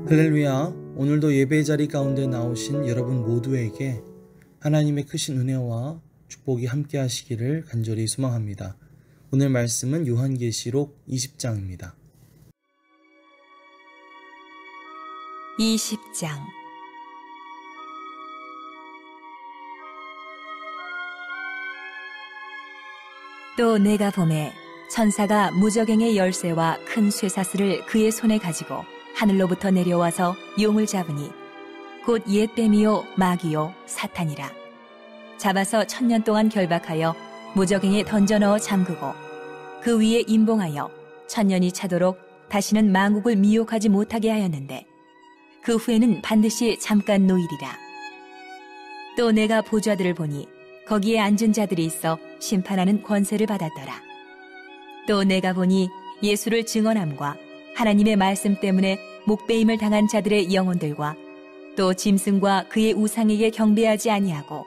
할렐루야. 오늘도 예배 자리 가운데 나오신 여러분 모두에게 하나님의 크신 은혜와 축복이 함께 하시기를 간절히 소망합니다. 오늘 말씀은 요한계시록 20장입니다. 20장. 또 내가 보매 천사가 무저갱의 열쇠와 큰 쇠사슬을 그의 손에 가지고 하늘로부터 내려와서 용을 잡으니 곧 옛 뱀이요 마귀요 사탄이라. 잡아서 1000년 동안 결박하여 무저갱에 던져 넣어 잠그고 그 위에 임봉하여 1000년이 차도록 다시는 만국을 미혹하지 못하게 하였는데 그 후에는 반드시 잠깐 노일이라. 또 내가 보좌들을 보니 거기에 앉은 자들이 있어 심판하는 권세를 받았더라. 또 내가 보니 예수를 증언함과 하나님의 말씀 때문에 목배임을 당한 자들의 영혼들과 또 짐승과 그의 우상에게 경배하지 아니하고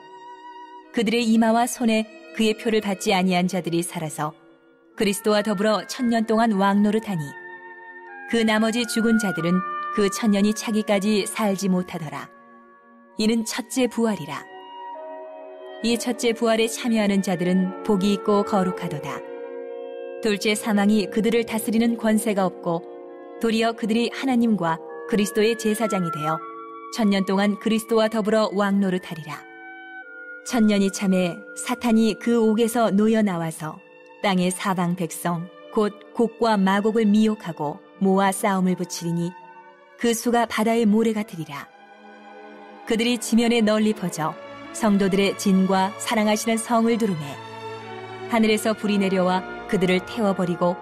그들의 이마와 손에 그의 표를 받지 아니한 자들이 살아서 그리스도와 더불어 1000년 동안 왕노릇하니 그 나머지 죽은 자들은 그 1000년이 차기까지 살지 못하더라. 이는 첫째 부활이라. 이 첫째 부활에 참여하는 자들은 복이 있고 거룩하도다. 둘째 사망이 그들을 다스리는 권세가 없고 도리어 그들이 하나님과 그리스도의 제사장이 되어 1000년 동안 그리스도와 더불어 왕노릇하리라. 1000년이 참에 사탄이 그 옥에서 놓여 나와서 땅의 사방 백성 곧 곡과 마곡을 미혹하고 모아 싸움을 붙이리니 그 수가 바다의 모래 같으리라. 그들이 지면에 널리 퍼져 성도들의 진과 사랑하시는 성을 두르매 하늘에서 불이 내려와 그들을 태워버리고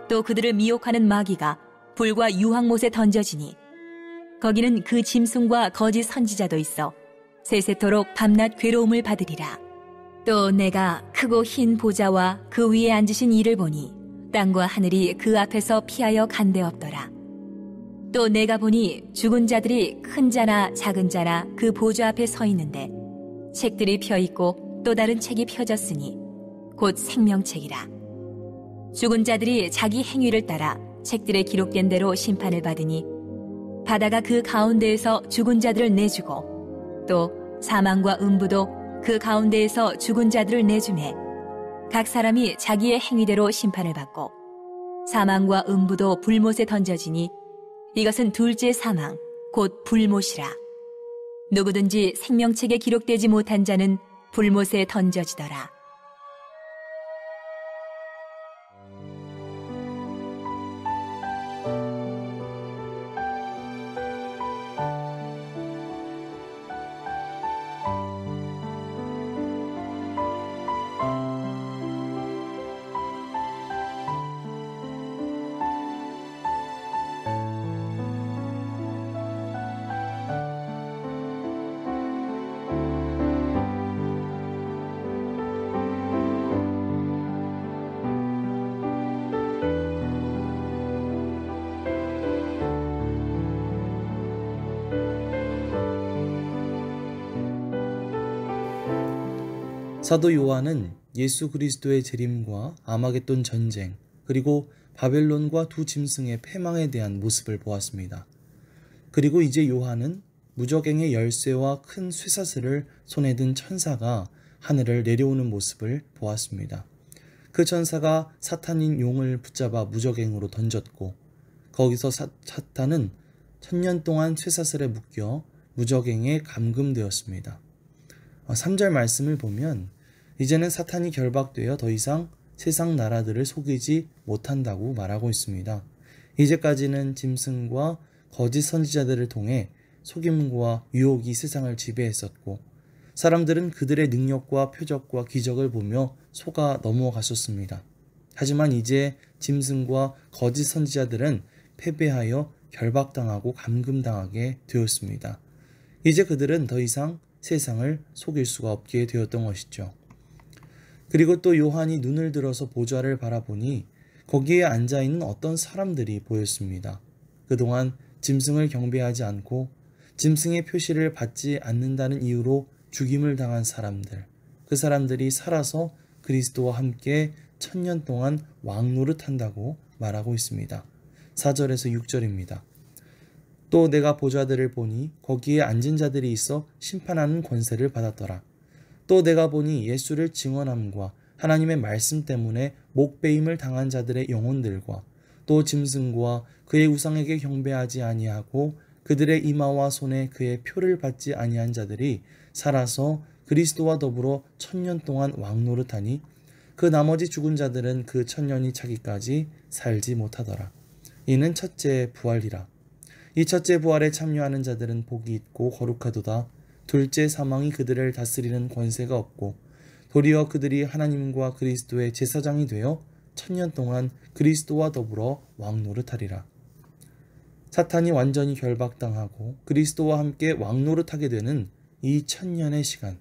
또 그들을 미혹하는 마귀가 불과 유황못에 던져지니 거기는 그 짐승과 거짓 선지자도 있어 세세토록 밤낮 괴로움을 받으리라. 또 내가 크고 흰 보좌와 그 위에 앉으신 이를 보니 땅과 하늘이 그 앞에서 피하여 간데 없더라. 또 내가 보니 죽은 자들이 큰 자나 작은 자나 그 보좌 앞에 서 있는데 책들이 펴 있고 또 다른 책이 펴졌으니 곧 생명책이라. 죽은 자들이 자기 행위를 따라 책들에 기록된 대로 심판을 받으니 바다가 그 가운데에서 죽은 자들을 내주고 또 사망과 음부도 그 가운데에서 죽은 자들을 내주매 각 사람이 자기의 행위대로 심판을 받고 사망과 음부도 불못에 던져지니 이것은 둘째 사망 곧 불못이라. 누구든지 생명책에 기록되지 못한 자는 불못에 던져지더라. 사도 요한은 예수 그리스도의 재림과 아마겟돈 전쟁 그리고 바벨론과 두 짐승의 패망에 대한 모습을 보았습니다. 그리고 이제 요한은 무저갱의 열쇠와 큰 쇠사슬을 손에 든 천사가 하늘을 내려오는 모습을 보았습니다. 그 천사가 사탄인 용을 붙잡아 무저갱으로 던졌고 거기서 사탄은 1000년 동안 쇠사슬에 묶여 무저갱에 감금되었습니다. 3절 말씀을 보면 이제는 사탄이 결박되어 더 이상 세상 나라들을 속이지 못한다고 말하고 있습니다. 이제까지는 짐승과 거짓 선지자들을 통해 속임과 유혹이 세상을 지배했었고 사람들은 그들의 능력과 표적과 기적을 보며 속아 넘어갔었습니다. 하지만 이제 짐승과 거짓 선지자들은 패배하여 결박당하고 감금당하게 되었습니다. 이제 그들은 더 이상 세상을 속일 수가 없게 되었던 것이죠. 그리고 또 요한이 눈을 들어서 보좌를 바라보니 거기에 앉아있는 어떤 사람들이 보였습니다. 그동안 짐승을 경배하지 않고 짐승의 표시를 받지 않는다는 이유로 죽임을 당한 사람들, 그 사람들이 살아서 그리스도와 함께 1000년 동안 왕노릇한다고 말하고 있습니다. 4절에서 6절입니다. 또 내가 보좌들을 보니 거기에 앉은 자들이 있어 심판하는 권세를 받았더라. 또 내가 보니 예수를 증언함과 하나님의 말씀 때문에 목베임을 당한 자들의 영혼들과 또 짐승과 그의 우상에게 경배하지 아니하고 그들의 이마와 손에 그의 표를 받지 아니한 자들이 살아서 그리스도와 더불어 1000년 동안 왕노릇하니 그 나머지 죽은 자들은 그 1000년이 차기까지 살지 못하더라. 이는 첫째 부활이라. 이 첫째 부활에 참여하는 자들은 복이 있고 거룩하도다. 둘째 사망이 그들을 다스리는 권세가 없고 도리어 그들이 하나님과 그리스도의 제사장이 되어 1000년 동안 그리스도와 더불어 왕노릇하리라. 사탄이 완전히 결박당하고 그리스도와 함께 왕노릇하게 되는 이 1000년의 시간,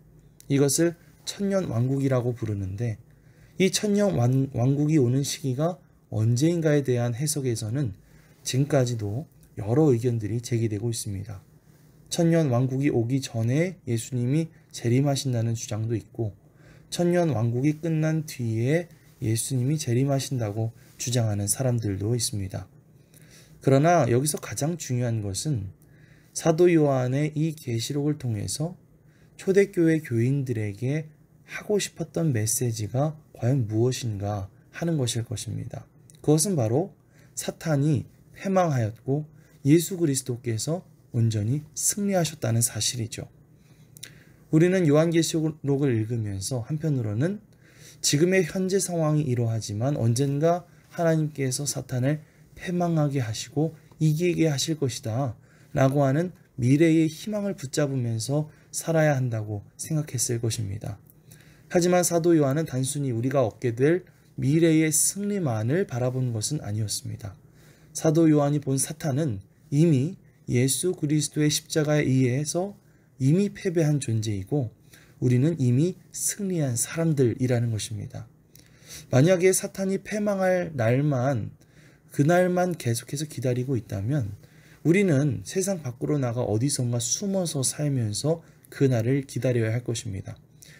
이것을 1000년 왕국이라고 부르는데, 이 1000년 왕국이 오는 시기가 언제인가에 대한 해석에서는 지금까지도 여러 의견들이 제기되고 있습니다. 1000년 왕국이 오기 전에 예수님이 재림하신다는 주장도 있고, 1000년 왕국이 끝난 뒤에 예수님이 재림하신다고 주장하는 사람들도 있습니다. 그러나 여기서 가장 중요한 것은 사도 요한의 이 계시록을 통해서 초대교회 교인들에게 하고 싶었던 메시지가 과연 무엇인가 하는 것일 것입니다. 그것은 바로 사탄이 패망하였고 예수 그리스도께서 온전히 승리하셨다는 사실이죠. 우리는 요한계시록을 읽으면서 한편으로는 지금의 현재 상황이 이러하지만 언젠가 하나님께서 사탄을 패망하게 하시고 이기게 하실 것이다 라고 하는 미래의 희망을 붙잡으면서 살아야 한다고 생각했을 것입니다. 하지만 사도 요한은 단순히 우리가 얻게 될 미래의 승리만을 바라본 것은 아니었습니다. 사도 요한이 본 사탄은 이미 예수 그리스도의 십자가에 의해서 이미 패배한 존재이고 우리는 이미 승리한 사람들이라는 것입니다. 만약에 사탄이 패망할 날만, 그날만 계속해서 기다리고 있다면 우리는 세상 밖으로 나가 어디선가 숨어서 살면서 그날을 기다려야 할 것입니다.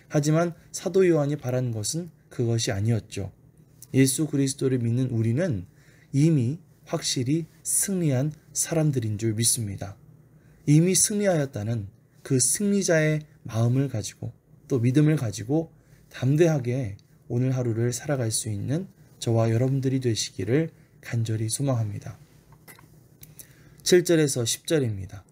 하지만 사도 요한이 바란 것은 그것이 아니었죠. 예수 그리스도를 믿는 우리는 이미 확실히 승리한 사람들인 줄 믿습니다. 이미 승리하였다는 그 승리자의 마음을 가지고 또 믿음을 가지고 담대하게 오늘 하루를 살아갈 수 있는 저와 여러분들이 되시기를 간절히 소망합니다. 7절에서 10절입니다.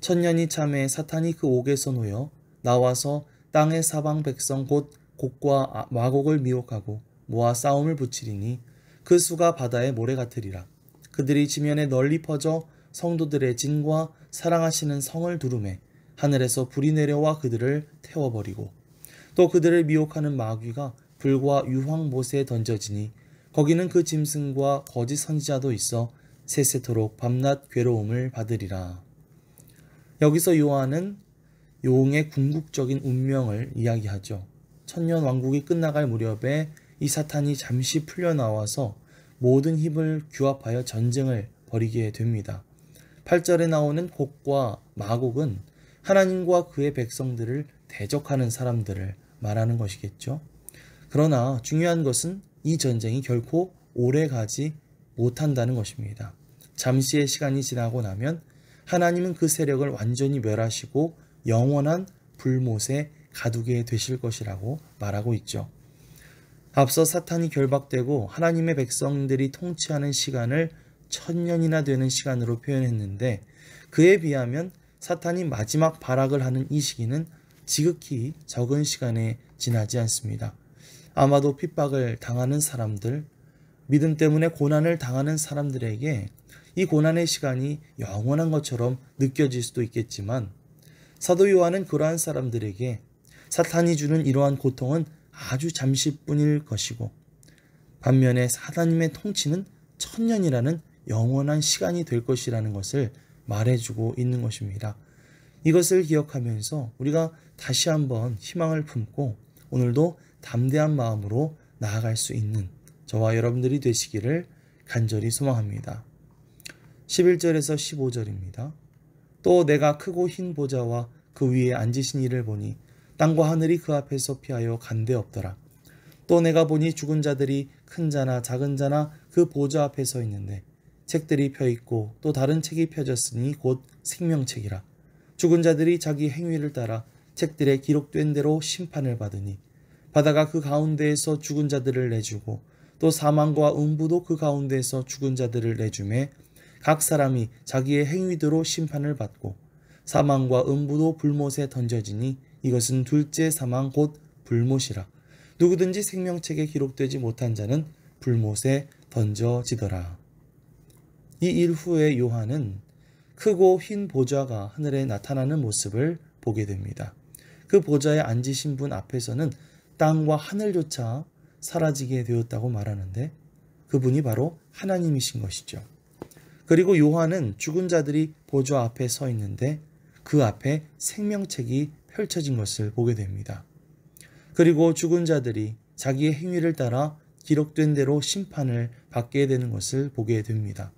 천년이 참에 사탄이 그 옥에서 놓여 나와서 땅의 사방 백성 곧 곡과 마곡을 미혹하고 모아 싸움을 붙이리니 그 수가 바다의 모래 같으리라. 그들이 지면에 널리 퍼져 성도들의 진과 사랑하시는 성을 두루매 하늘에서 불이 내려와 그들을 태워버리고 또 그들을 미혹하는 마귀가 불과 유황못에 던져지니 거기는 그 짐승과 거짓 선지자도 있어 세세토록 밤낮 괴로움을 받으리라. 여기서 요한은 용의 궁극적인 운명을 이야기하죠. 천년 왕국이 끝나갈 무렵에 이 사탄이 잠시 풀려나와서 모든 힘을 규합하여 전쟁을 벌이게 됩니다. 8절에 나오는 곡과 마곡은 하나님과 그의 백성들을 대적하는 사람들을 말하는 것이겠죠. 그러나 중요한 것은 이 전쟁이 결코 오래 가지 못한다는 것입니다. 잠시의 시간이 지나고 나면 하나님은 그 세력을 완전히 멸하시고 영원한 불못에 가두게 되실 것이라고 말하고 있죠. 앞서 사탄이 결박되고 하나님의 백성들이 통치하는 시간을 1000년이나 되는 시간으로 표현했는데 그에 비하면 사탄이 마지막 발악을 하는 이 시기는 지극히 적은 시간에 지나지 않습니다. 아마도 핍박을 당하는 사람들, 믿음 때문에 고난을 당하는 사람들에게 이 고난의 시간이 영원한 것처럼 느껴질 수도 있겠지만 사도 요한은 그러한 사람들에게 사탄이 주는 이러한 고통은 아주 잠시뿐일 것이고 반면에 하나님의 통치는 1000년이라는 영원한 시간이 될 것이라는 것을 말해주고 있는 것입니다. 이것을 기억하면서 우리가 다시 한번 희망을 품고 오늘도 담대한 마음으로 나아갈 수 있는 저와 여러분들이 되시기를 간절히 소망합니다. 11절에서 15절입니다. 또 내가 크고 흰 보좌와 그 위에 앉으신 이를 보니 땅과 하늘이 그 앞에서 피하여 간데 없더라. 또 내가 보니 죽은 자들이 큰 자나 작은 자나 그 보좌 앞에 서 있는데 책들이 펴 있고 또 다른 책이 펴졌으니 곧 생명책이라. 죽은 자들이 자기 행위를 따라 책들에 기록된 대로 심판을 받으니 바다가 그 가운데에서 죽은 자들을 내주고 또 사망과 음부도 그 가운데에서 죽은 자들을 내주매 각 사람이 자기의 행위대로 심판을 받고 사망과 음부도 불못에 던져지니 이것은 둘째 사망 곧 불못이라. 누구든지 생명책에 기록되지 못한 자는 불못에 던져지더라. 이 일 후에 요한은 크고 흰 보좌가 하늘에 나타나는 모습을 보게 됩니다. 그 보좌에 앉으신 분 앞에서는 땅과 하늘조차 사라지게 되었다고 말하는데 그분이 바로 하나님이신 것이죠. 그리고 요한은 죽은 자들이 보좌 앞에 서 있는데 그 앞에 생명책이 펼쳐진 것을 보게 됩니다. 그리고 죽은 자들이 자기의 행위를 따라 기록된 대로 심판을 받게 되는 것을 보게 됩니다.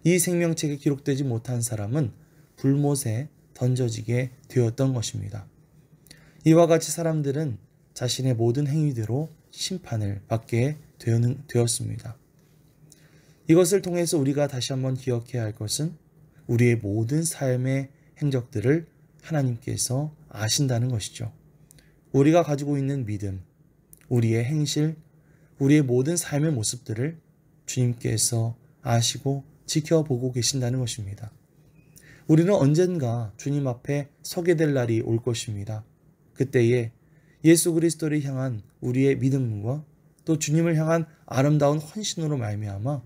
이 생명책에 기록되지 못한 사람은 불못에 던져지게 되었던 것입니다. 이와 같이 사람들은 자신의 모든 행위대로 심판을 받게 되었습니다. 이것을 통해서 우리가 다시 한번 기억해야 할 것은 우리의 모든 삶의 행적들을 하나님께서 아신다는 것이죠. 우리가 가지고 있는 믿음, 우리의 행실, 우리의 모든 삶의 모습들을 주님께서 아시고 지켜보고 계신다는 것입니다. 우리는 언젠가 주님 앞에 서게 될 날이 올 것입니다. 그때에 예수 그리스도를 향한 우리의 믿음과 또 주님을 향한 아름다운 헌신으로 말미암아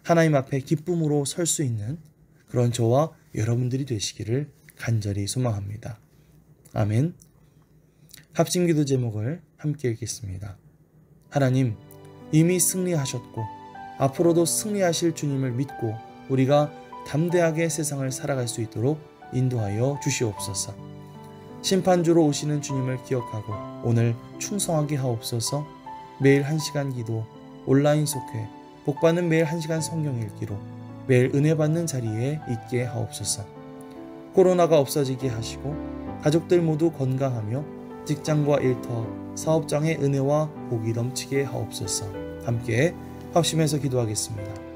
하나님 앞에 기쁨으로 설 수 있는 그런 저와 여러분들이 되시기를 간절히 소망합니다. 아멘. 합심기도 제목을 함께 읽겠습니다. 하나님, 이미 승리하셨고 앞으로도 승리하실 주님을 믿고 우리가 담대하게 세상을 살아갈 수 있도록 인도하여 주시옵소서. 심판주로 오시는 주님을 기억하고 오늘 충성하게 하옵소서. 매일 1시간 기도, 온라인 속회, 복받는 매일 1시간 성경 읽기로 매일 은혜 받는 자리에 있게 하옵소서. 코로나가 없어지게 하시고 가족들 모두 건강하며 직장과 일터, 사업장의 은혜와 복이 넘치게 하옵소서. 함께 합심해서 기도하겠습니다.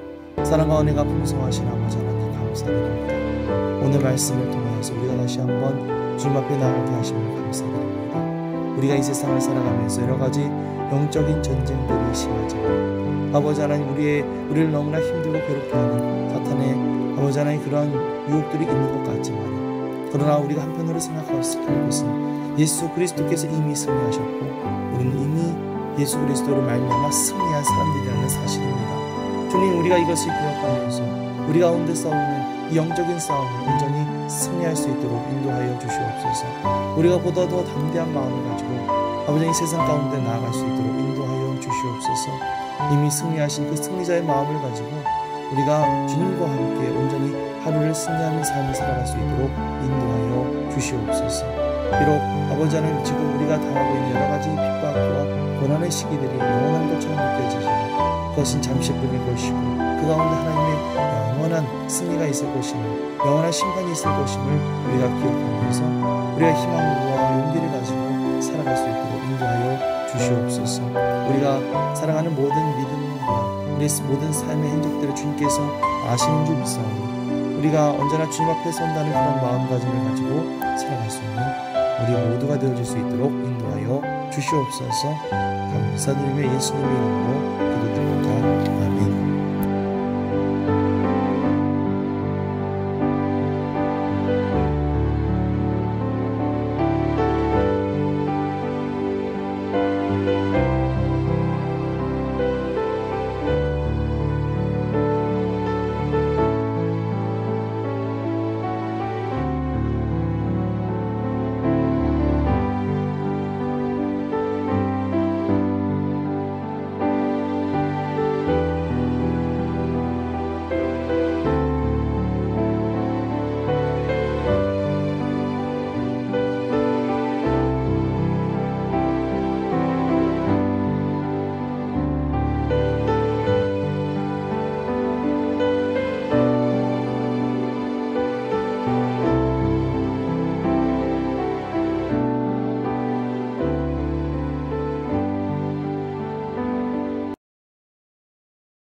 사랑과 은혜가 풍성하신 아버지 하나님 감사드립니다. 오늘 말씀을 통해서 우리가 다시 한번 주님 앞에 나가게 하심을 감사드립니다. 우리가 이 세상을 살아가면서 여러 가지 영적인 전쟁들이 심하지만 아버지 하나님 우리를 너무나 힘들고 괴롭게 하는 사탄의 아버지 하나님 그러한 유혹들이 있는 것 같지만 그러나 우리가 한편으로 생각할 것은 예수 그리스도께서 이미 승리하셨고 우리는 이미 예수 그리스도로 말미암아 승리한 사람들이라는 사실입니다. 주님, 우리가 이것을 기억하면서 우리 가운데 싸우는 이 영적인 싸움을 온전히 승리할 수 있도록 인도하여 주시옵소서. 우리가 보다 더 담대한 마음을 가지고 아버지 이 세상 가운데 나아갈 수 있도록 인도하여 주시옵소서. 이미 승리하신 그 승리자의 마음을 가지고 우리가 주님과 함께 온전히 하루를 승리하는 삶을 살아갈 수 있도록 인도하여 주시옵소서. 비록 아버지 하나님 지금 우리가 당하고 있는 여러 가지 핍박과 고난의 시기들이 영원한 것처럼 느껴지지만 그것은 잠시뿐일 것이고 그 가운데 하나님의 영원한 승리가 있을 것이며 영원한 심판이 있을 것임을 우리가 기억하면서 우리가 희망과 용기를 가지고 살아갈 수 있도록 인도하여 주시옵소서. 우리가 살아가는 모든 믿음과 우리의 모든 삶의 행적들을 주님께서 아시는 줄 믿사오니 우리가 언제나 주님 앞에 선다는 그런 마음가짐을 가지고 살아갈 수 있는 우리 모두가 되어줄 수 있도록 인도하여 주시옵소서. 감사드리며 예수님의 이름으로